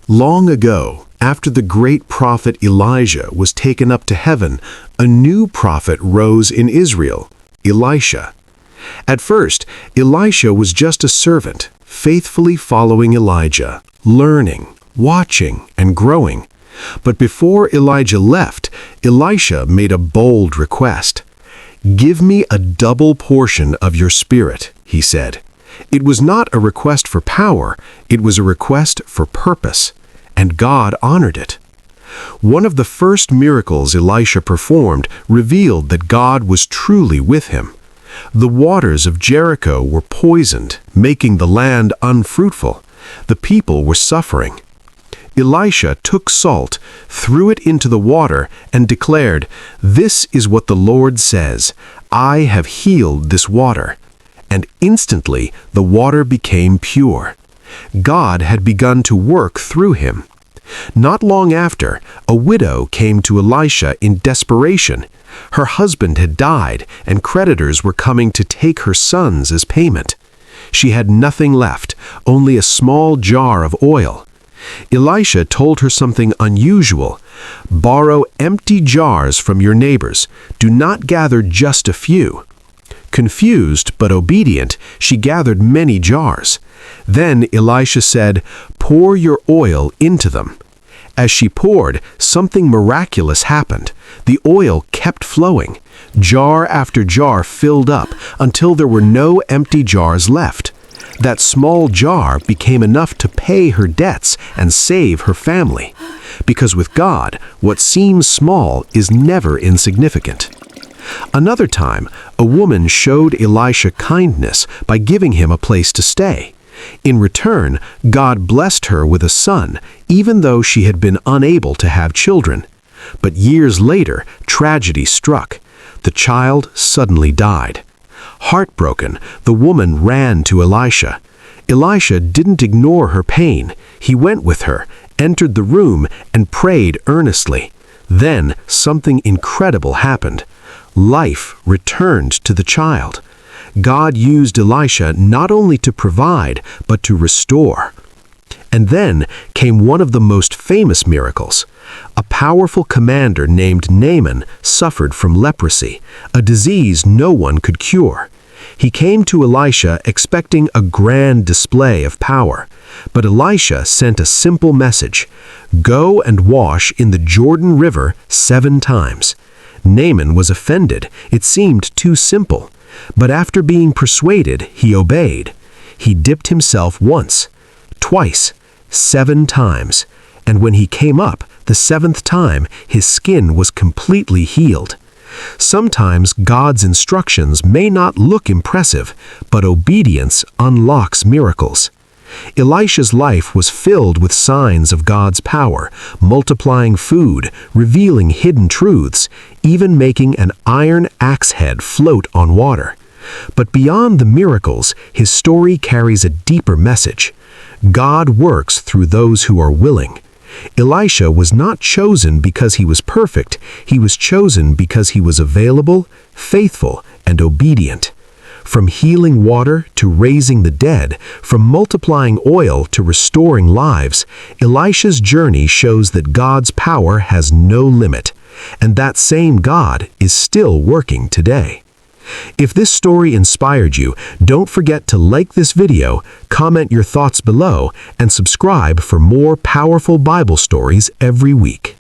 Long ago, after the great prophet Elijah was taken up to heaven, a new prophet rose in Israel, Elisha. At first, Elisha was just a servant, faithfully following Elijah, learning, watching, and growing. But before Elijah left, Elisha made a bold request. "Give me a double portion of your spirit," he said. It was not a request for power, it was a request for purpose, and God honored it. One of the first miracles Elisha performed revealed that God was truly with him. The waters of Jericho were poisoned, making the land unfruitful. The people were suffering. Elisha took salt, threw it into the water, and declared, "This is what the Lord says, I have healed this water." And instantly the water became pure. God had begun to work through him. Not long after, a widow came to Elisha in desperation. Her husband had died, and creditors were coming to take her sons as payment. She had nothing left, only a small jar of oil. Elisha told her something unusual. "Borrow empty jars from your neighbors. Do not gather just a few." Confused but obedient, she gathered many jars. Then Elisha said, "Pour your oil into them." As she poured, something miraculous happened. The oil kept flowing. Jar after jar filled up until there were no empty jars left. That small jar became enough to pay her debts and save her family. Because with God, what seems small is never insignificant. Another time, a woman showed Elisha kindness by giving him a place to stay. In return, God blessed her with a son, even though she had been unable to have children. But years later, tragedy struck. The child suddenly died. Heartbroken, the woman ran to Elisha. Elisha didn't ignore her pain. He went with her, entered the room, and prayed earnestly. Then something incredible happened. Life returned to the child. God used Elisha not only to provide, but to restore. And then came one of the most famous miracles. A powerful commander named Naaman suffered from leprosy, a disease no one could cure. He came to Elisha expecting a grand display of power, but Elisha sent a simple message: "Go and wash in the Jordan River 7 times." Naaman was offended. It seemed too simple. But after being persuaded, he obeyed. He dipped himself once, twice, 7 times, and when he came up the 7th time, his skin was completely healed. Sometimes God's instructions may not look impressive, but obedience unlocks miracles. Elisha's life was filled with signs of God's power, multiplying food, revealing hidden truths, even making an iron axe head float on water. But beyond the miracles, his story carries a deeper message. God works through those who are willing. Elisha was not chosen because he was perfect. He was chosen because he was available, faithful, and obedient. From healing water to raising the dead, from multiplying oil to restoring lives, Elisha's journey shows that God's power has no limit, and that same God is still working today. If this story inspired you, don't forget to like this video, comment your thoughts below, and subscribe for more powerful Bible stories every week.